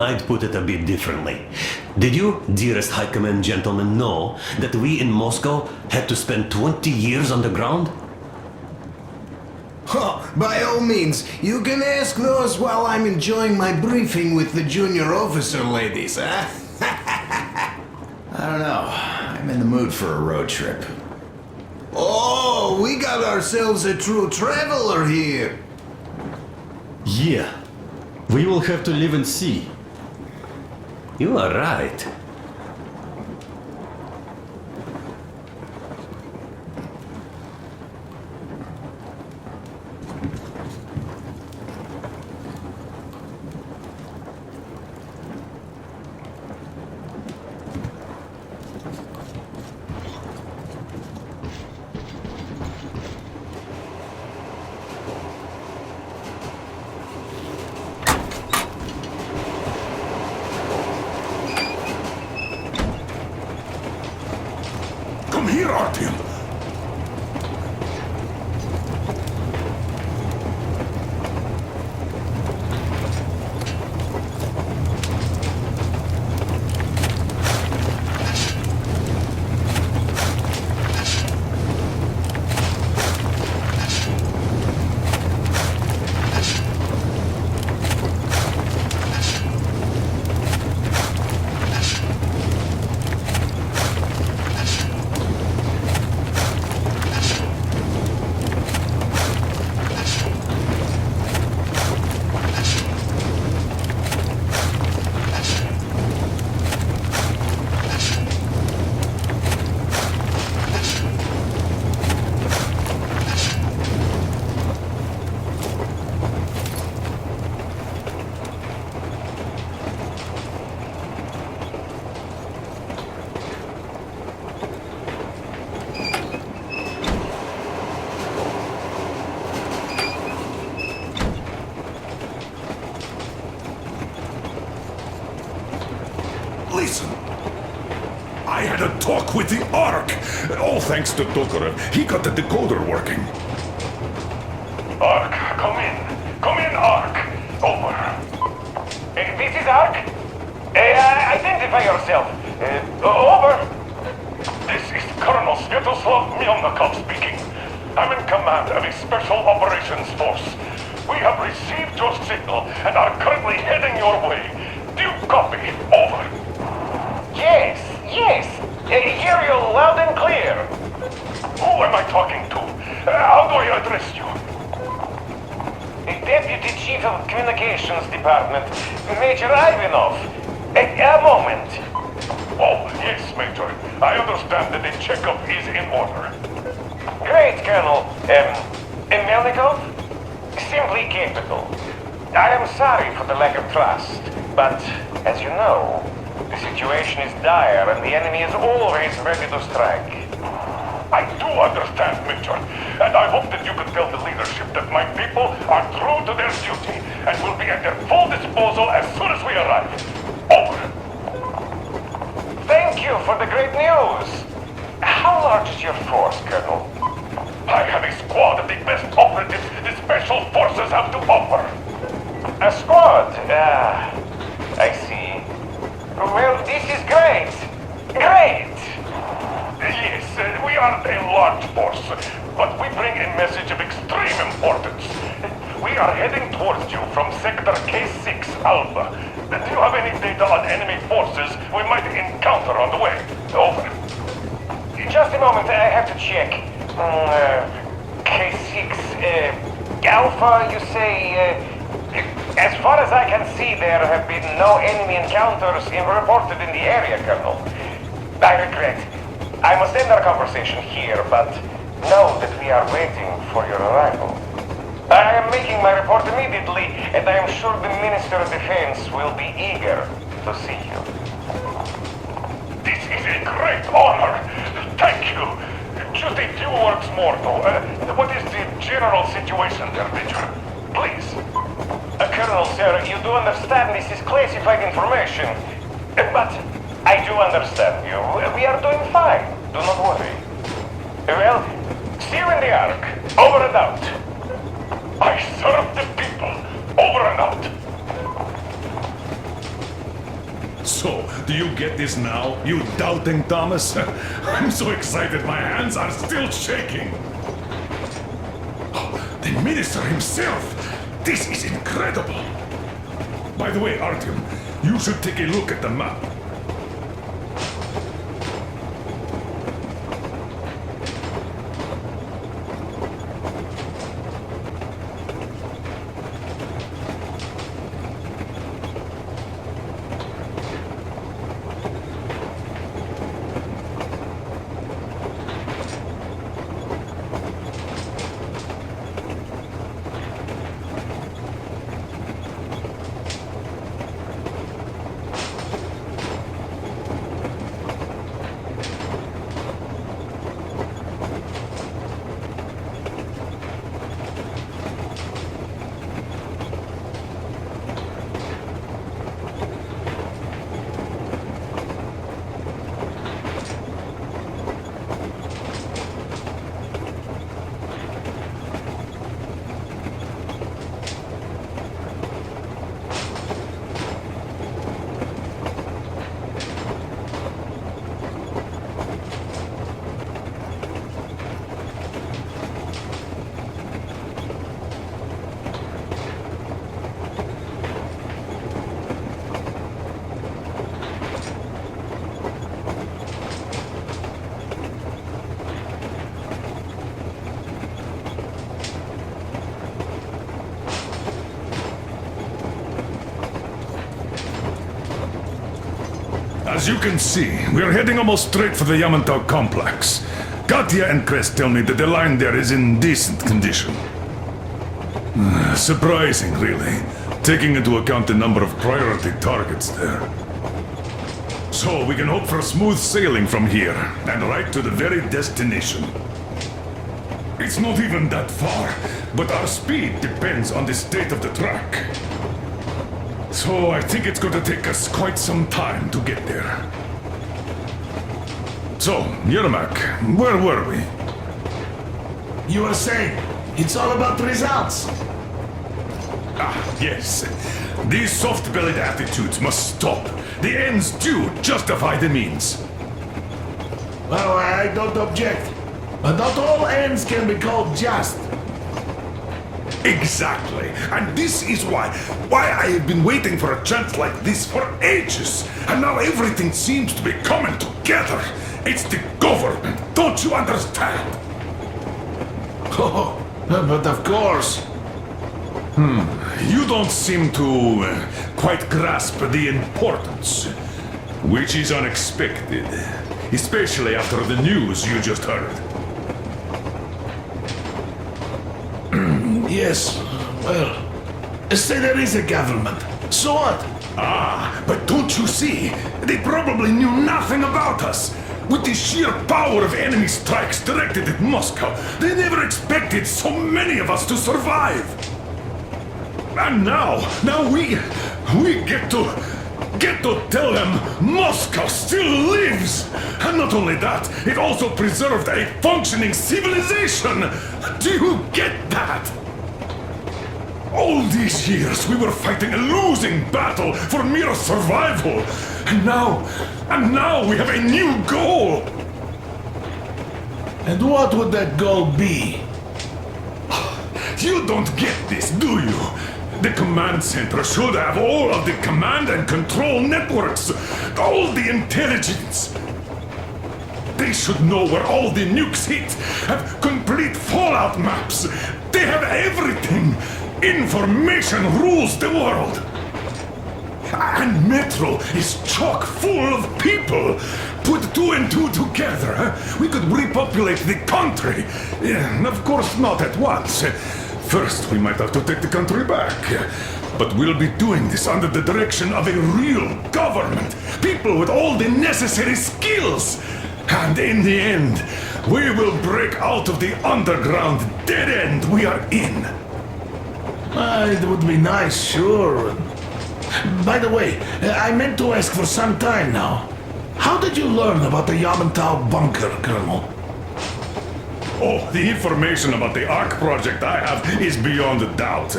I'd put it a bit differently. Did you, dearest High Command gentlemen, know that we in Moscow had to spend 20 years underground? Oh, by all means, you can ask those while I'm enjoying my briefing with the junior officer ladies, huh? I don't know. I'm in the mood for a road trip. Oh, we got ourselves a true traveler here. Yeah. We will have to live and see. You are right. Come here, Artyom! Listen. I had a talk with the Ark. All thanks to Tokarev. He got the decoder working. Ark, come in. Come in, Ark. Over. This is Ark. Identify yourself. Over. This is Colonel Sviatoslav Melnikov speaking. I'm in command of a special operations force. We have received your signal and are currently heading your way. Do you copy? Over. Yes. Hear you loud and clear. Who am I talking to? How do I address you? Deputy Chief of Communications Department, Major Ivanov. A moment. Oh, yes, Major. I understand that the checkup is in order. Great, Colonel. Melnikov? Simply capital. I am sorry for the lack of trust, but as you know, the situation is dire and the enemy is always ready to strike. I do understand, Major, and I hope that you can tell the leadership that my people are true to their duty and will be at their full disposal as soon as we arrive. Over. Thank you for the great news. How large is your force, Colonel? I have a squad of the best operatives the Special Forces have to offer. A squad? I see. Well, this is great. Great! Yes, we aren't a large force, but we bring a message of extreme importance. We are heading towards you from Sector K6 Alpha. Do you have any data on enemy forces we might encounter on the way? Over. Just a moment, I have to check. K6, Alpha, you say, as far as I can see, there have been no enemy encounters reported in the area, Colonel. I regret. I must end our conversation here, but know that we are waiting for your arrival. I am making my report immediately, and I am sure the Minister of Defense will be eager to see you. This is a great honor. Thank you. Just a few words more, though. What is the general situation there, Major? Please. Colonel, sir, you do understand this is classified information. But I do understand you. We are doing fine. Do not worry. Well, see you in the Ark. Over and out. I serve the people. Over and out. So, do you get this now, you doubting Thomas? I'm so excited my hands are still shaking. Oh, the minister himself! This is incredible! By the way, Artyom, you should take a look at the map. As you can see, we're heading almost straight for the Yamantau complex. Katya and Crest tell me that the line there is in decent condition. Surprising, really, taking into account the number of priority targets there. So we can hope for smooth sailing from here, and right to the very destination. It's not even that far, but our speed depends on the state of the track. So I think it's going to take us quite some time to get there. So, Yermak, where were we? You were saying, it's all about results. Ah, yes. These soft-bellied attitudes must stop. The ends do justify the means. Well, I don't object. But not all ends can be called just. Exactly. And this is why I have been waiting for a chance like this for ages. And now everything seems to be coming together. It's the government. Don't you understand? Oh, but of course. You don't seem to quite grasp the importance, which is unexpected, especially after the news you just heard. Yes, well, say there is a government. So what? Ah, but don't you see? They probably knew nothing about us. With the sheer power of enemy strikes directed at Moscow, they never expected so many of us to survive. And now we get to tell them Moscow still lives. And not only that, it also preserved a functioning civilization. Do you get that? All these years we were fighting a losing battle for mere survival. And now we have a new goal. And what would that goal be? You don't get this, do you? The command center should have all of the command and control networks, all the intelligence. They should know where all the nukes hit, have complete fallout maps. They have everything. Information rules the world. And Metro is chock full of people. Put two and two together, we could repopulate the country. Of course, not at once. First, we might have to take the country back. But we'll be doing this under the direction of a real government. People with all the necessary skills. And in the end, we will break out of the underground dead end we are in. It would be nice, sure. By the way, I meant to ask for some time now. How did you learn about the Yamantau bunker, Colonel? Oh, the information about the ARC project I have is beyond a doubt.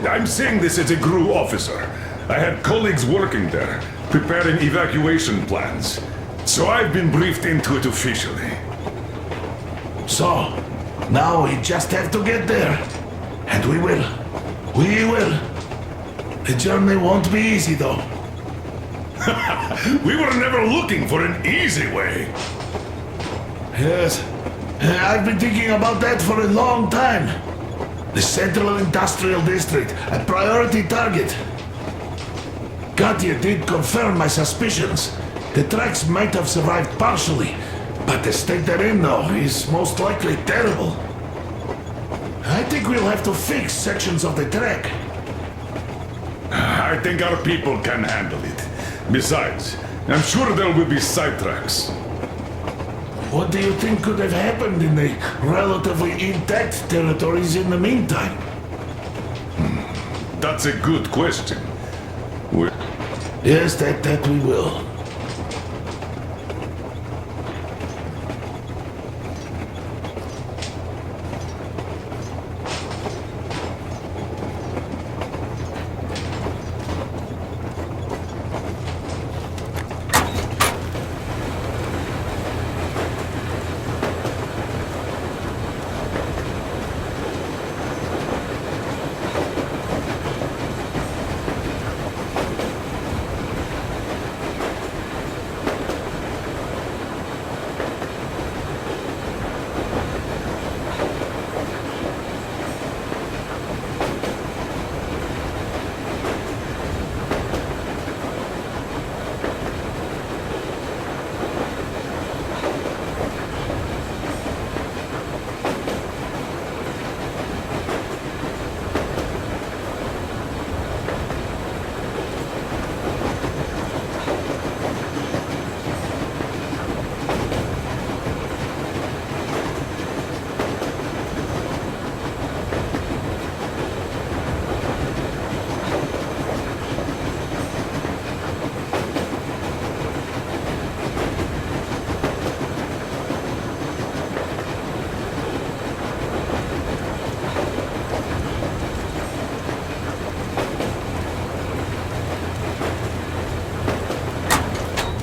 I'm saying this as a GRU officer. I had colleagues working there. preparing evacuation plans. So I've been briefed into it officially. So, now we just have to get there. And we will. We will. The journey won't be easy, though. We were never looking for an easy way. Yes, I've been thinking about that for a long time. The Central Industrial District, a priority target. Katya did confirm my suspicions. The tracks might have survived partially, but the state they're in now is most likely terrible. I think we'll have to fix sections of the track. I think our people can handle it. Besides, I'm sure there will be sidetracks. What do you think could have happened in the relatively intact territories in the meantime? That's a good question. Yes, that we will.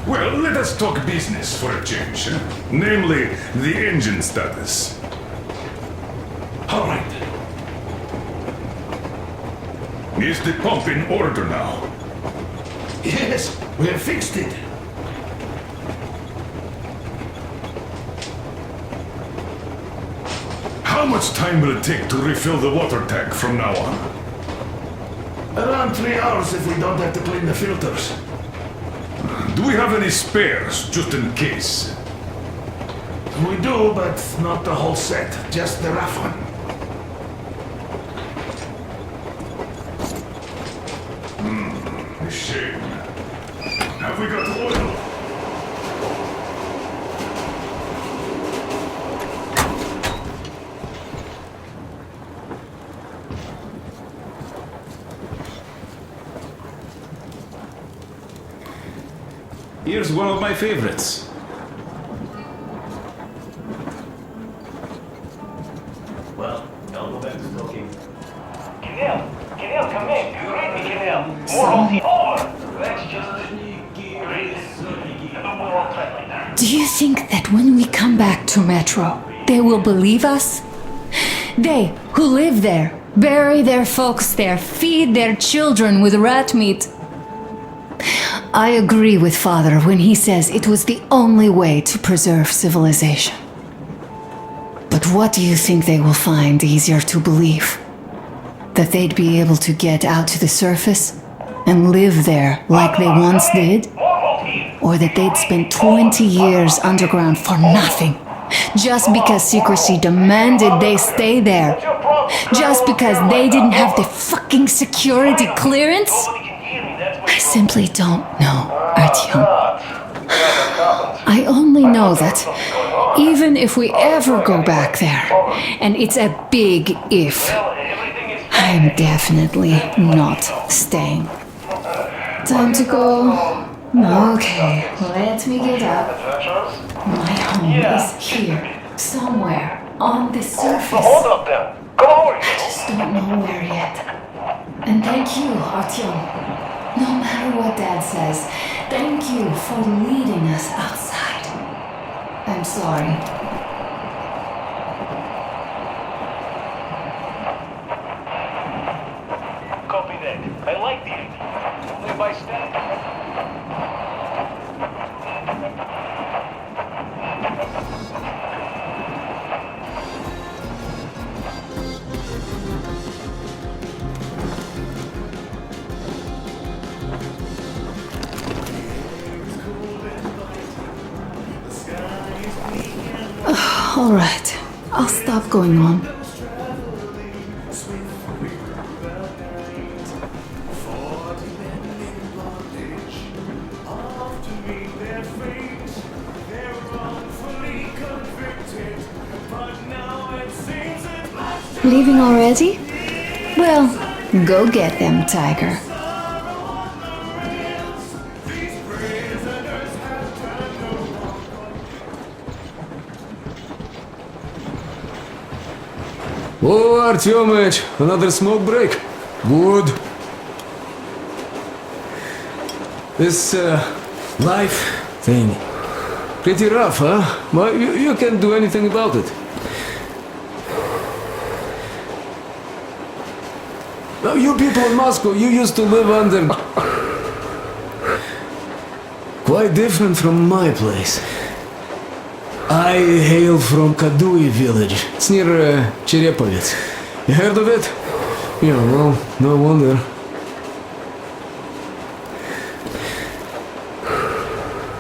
Well, let us talk business for a change. Namely, the engine status. All right. Is the pump in order now? Yes, we have fixed it. How much time will it take to refill the water tank from now on? Around 3 hours if we don't have to clean the filters. Do we have any spares, just in case? We do, but not the whole set, just the rough one. A shame. Have we got oil? Here's one of my favorites. Well, I'll go back to smoking. Kirill, come in. You read me, Kirill. More on the over. Let's just read this. We're all tight like that. Do you think that when we come back to Metro, they will believe us? They who live there, bury their folks there, feed their children with rat meat. I agree with Father when he says it was the only way to preserve civilization. But what do you think they will find easier to believe? That they'd be able to get out to the surface and live there like they once did? Or that they'd spend 20 years underground for nothing, just because secrecy demanded they stay there? Just because they didn't have the fucking security clearance? I simply don't know, Artyom. I only know that even if we ever go back there, and it's a big if, I am definitely not staying. Time to go. Okay, let me get up. My home is here, somewhere on the surface. Hold up then. Come over here. I just don't know where yet. And thank you, Artyom. No matter exactly what Dad says. Thank you for leading us outside. I'm sorry. Copy that. I like the idea. Only by step. All right. I'll stop going on. Leaving already? Well, go get them, Tiger. Oh, Artyomich, another smoke break? Good. This, life thing. Pretty rough, huh? Well, you can't do anything about it. Now, you people in Moscow, you used to live under... Quite different from my place. I hail from Kadui village. It's near Cherepovets. You heard of it? Yeah, well, no wonder.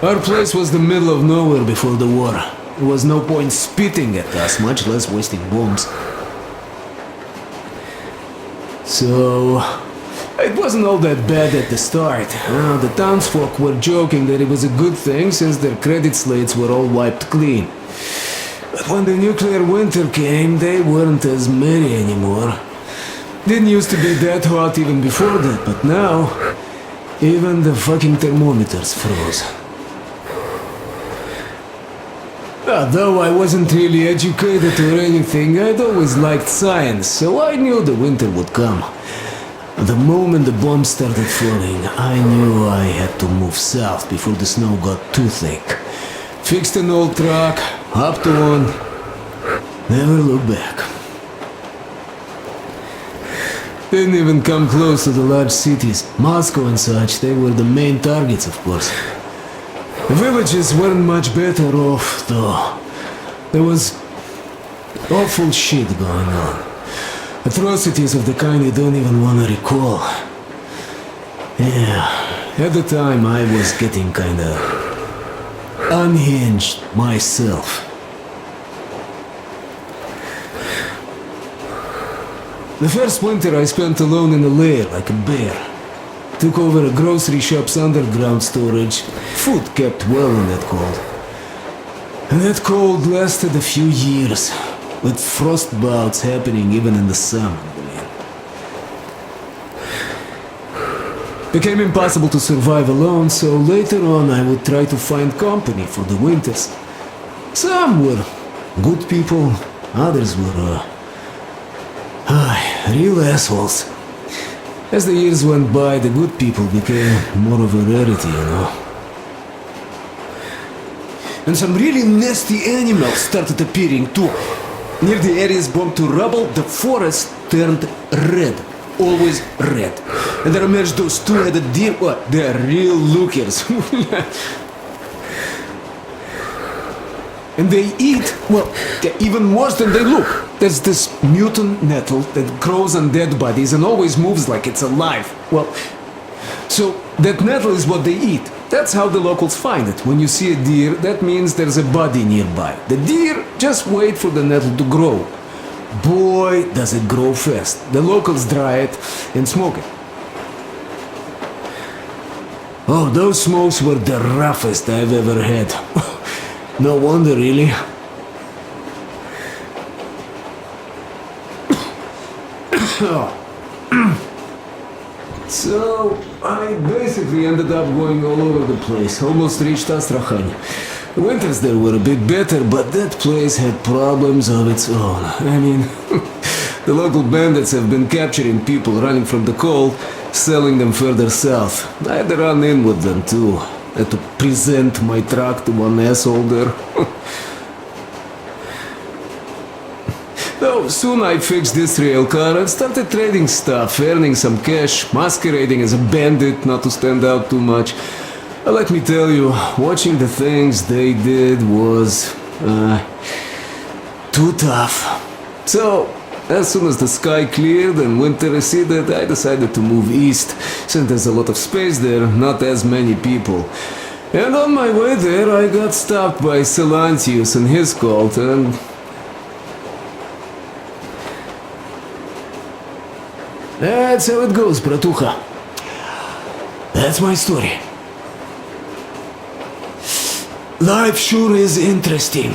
Our place was the middle of nowhere before the war. There was no point spitting at us, much less wasting bombs. So... it wasn't all that bad at the start. The townsfolk were joking that it was a good thing since their credit slates were all wiped clean. But when the nuclear winter came, they weren't as merry anymore. Didn't used to be that hot even before that, but now, even the fucking thermometers froze. Though I wasn't really educated or anything, I'd always liked science, so I knew the winter would come. The moment the bombs started falling, I knew I had to move south before the snow got too thick. Fixed an old truck, hopped on, never looked back. Didn't even come close to the large cities. Moscow and such, they were the main targets, of course. The villages weren't much better off, though. There was awful shit going on. Atrocities of the kind you don't even want to recall. Yeah, at the time I was getting kinda unhinged myself. The first winter I spent alone in a lair like a bear. Took over a grocery shop's underground storage. Food kept well in that cold. And that cold lasted a few years. With frost bouts happening even in the summer. Became impossible to survive alone, so later on I would try to find company for the winters. Some were good people, others were real assholes. As the years went by, the good people became more of a rarity, you know. And some really nasty animals started appearing too. Near the areas bombed to rubble, the forest turned red. Always red. And there emerged those two-headed deer. What? They're real lookers. And they eat, well, they're even worse than they look. There's this mutant nettle that grows on dead bodies and always moves like it's alive. Well, so that nettle is what they eat. That's how the locals find it. When you see a deer, that means there's a body nearby. The deer just wait for the nettle to grow. Boy, does it grow fast. The locals dry it and smoke it. Oh, those smokes were the roughest I've ever had. No wonder, really. So, I basically ended up going all over the place, almost reached Astrakhan. The winters there were a bit better, but that place had problems of its own. I mean, the local bandits have been capturing people running from the cold, selling them further south. I had to run in with them too. I had to present my truck to one asshole there. Though soon I fixed this rail car and started trading stuff, earning some cash, masquerading as a bandit not to stand out too much. But let me tell you, watching the things they did was too tough. So, as soon as the sky cleared and winter receded, I decided to move east, since there's a lot of space there, not as many people. And on my way there, I got stopped by Silantius and his cult, and that's how it goes, bratucha. That's my story. Life sure is interesting.